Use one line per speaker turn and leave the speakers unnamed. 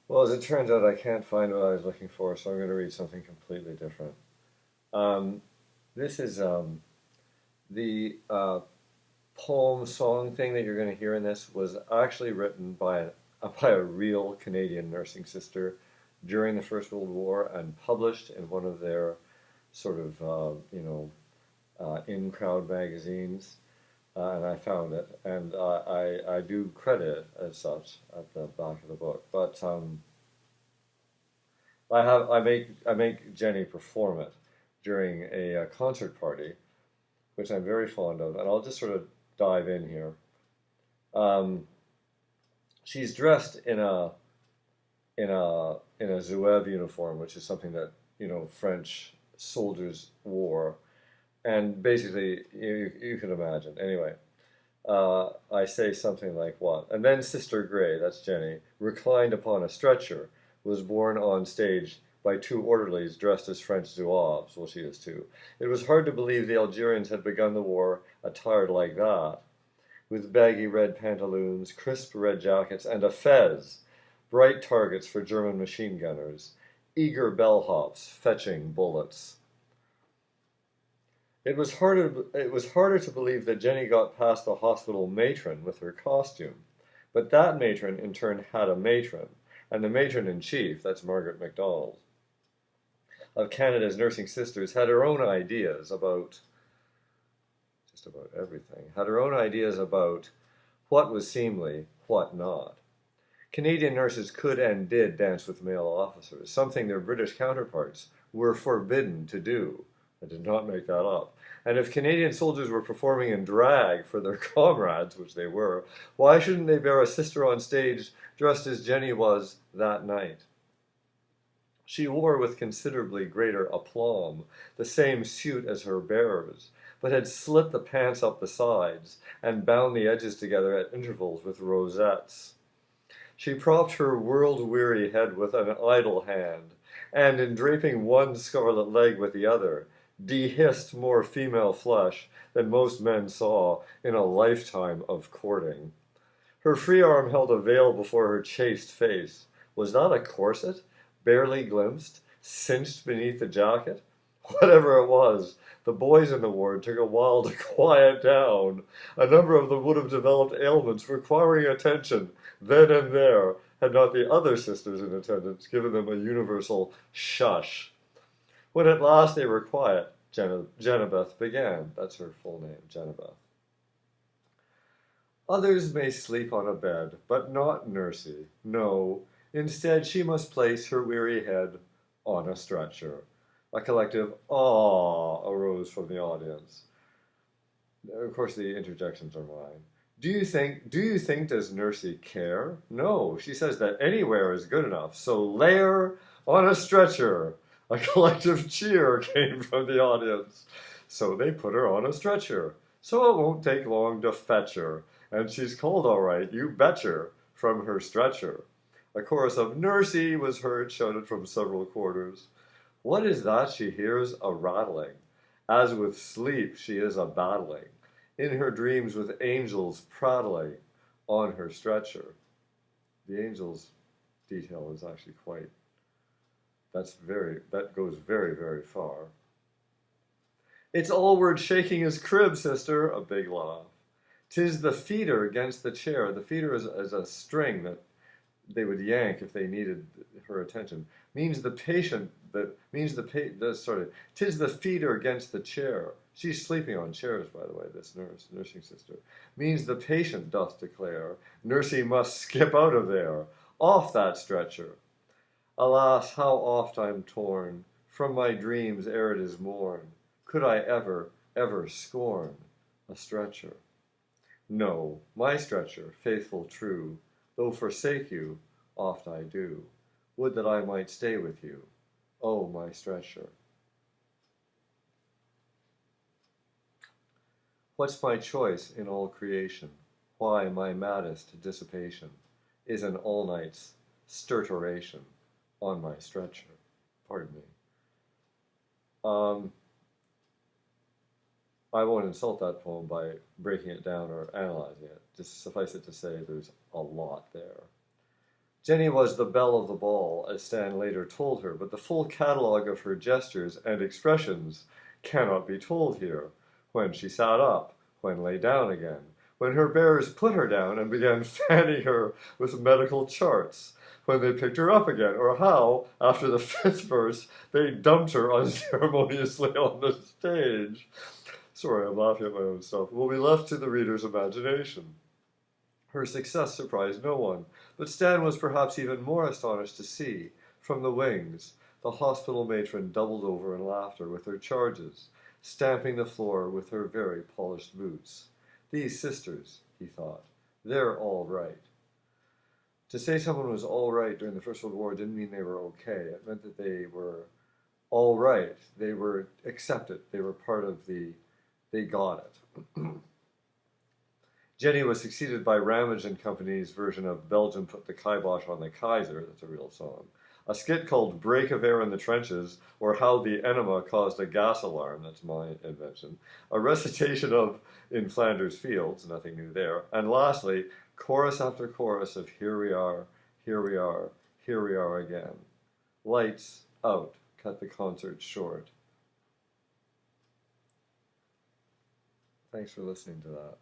Well, as it turns out, I can't find what I was looking for, so I'm going to read something completely different. Um, this is the poem song thing that you're going to hear in this was actually written by a real Canadian nursing sister during the First World War and published in one of their sort of in crowd magazines. And I found it, and I do credit it as such at the back of the book. But I make Jenny perform it during a concert party, which I'm very fond of, and I'll just sort of dive in here. Um, she's dressed in a Zouave uniform, which is something that French soldiers wore, and basically you can imagine. Anyway, I say something like what? And then Sister Gray, that's Jenny, reclined upon a stretcher, was borne on stage by two orderlies dressed as French Zouaves. Well, she is too. It was hard to believe the Algerians had begun the war attired like that, with baggy red pantaloons, crisp red jackets, and a fez, bright targets for German machine gunners, eager bellhops fetching bullets. It was harder to believe that Jenny got past the hospital matron with her costume. But that matron in turn had a matron, and the matron-in-chief, that's Margaret MacDonald, of Canada's nursing sisters, had her own ideas about just about everything, had her own ideas about what was seemly, what not. Canadian nurses could and did dance with male officers, something their British counterparts were forbidden to do. I did not make that up. And if Canadian soldiers were performing in drag for their comrades, which they were, why shouldn't they bear a sister on stage dressed as Jenny was that night? She wore with considerably greater aplomb the same suit as her bearers, but had slit the pants up the sides and bound the edges together at intervals with rosettes. She propped her world-weary head with an idle hand, and in draping one scarlet leg with the other, dehissed more female flesh than most men saw in a lifetime of courting. Her free arm held a veil before her chaste face. Was that a corset, barely glimpsed, cinched beneath the jacket? Whatever it was, the boys in the ward took a while to quiet down. A number of them would have developed ailments requiring attention then and there, had not the other sisters in attendance given them a universal shush. When at last they were quiet, Genebeth began. That's her full name, Genebeth. Others may sleep on a bed, but not Nursey. No, instead she must place her weary head on a stretcher. A collective "ah" arose from the audience. Of course, the interjections are mine. Do you think does Nursey care? No, she says that anywhere is good enough, so lay her on a stretcher. A collective cheer came from the audience. So they put her on a stretcher. So it won't take long to fetch her. And she's cold all right, you betcher, from her stretcher. A chorus of Nursey was heard shouted from several quarters. What is that she hears a rattling? As with sleep she is a battling, in her dreams with angels prattling on her stretcher. The angels detail is actually quite, that goes very, very far. It's Allward shaking his crib, sister, a big laugh. 'Tis the feeder against the chair. The feeder is a string that they would yank if they needed her attention. Means the patient that means sorry. 'Tis the feeder against the chair. She's sleeping on chairs, by the way, this nursing sister. Means the patient doth declare, Nursey must skip out of there, off that stretcher. Alas, how oft I'm torn from my dreams ere it is morn. Could I ever, ever scorn a stretcher? No, my stretcher, faithful, true, though forsake you, oft I do. Would that I might stay with you, oh, my stretcher. What's my choice in all creation? Why my maddest dissipation is an all-night's stertoration on my stretcher. Pardon me. Um, I won't insult that poem by breaking it down or analyzing it. Just suffice it to say there's a lot there. Jenny was the belle of the ball, as Stan later told her, but the full catalogue of her gestures and expressions cannot be told here. When she sat up, when lay down again, when her bearers put her down and began fanning her with medical charts, when they picked her up again, or how, after the fifth verse, they dumped her unceremoniously on the stage. Sorry, I'm laughing at my own stuff. Will be left to the reader's imagination. Her success surprised no one, but Stan was perhaps even more astonished to see, from the wings, the hospital matron doubled over in laughter with her charges, stamping the floor with her very polished boots. These sisters, he thought, they're all right. To say someone was all right during the First World War didn't mean they were okay. It meant that they were all right. They were accepted. They were part of they got it. Jenny was succeeded by Ramage and Company's version of Belgium Put the Kibosh on the Kaiser, that's a real song, a skit called Break of Air in the Trenches, or How the Enema Caused a Gas Alarm, that's my invention, a recitation of In Flanders Fields, nothing new there, and lastly, chorus after chorus of Here we are, here we are, here we are again. Lights out, cut the concert short. Thanks for listening to that.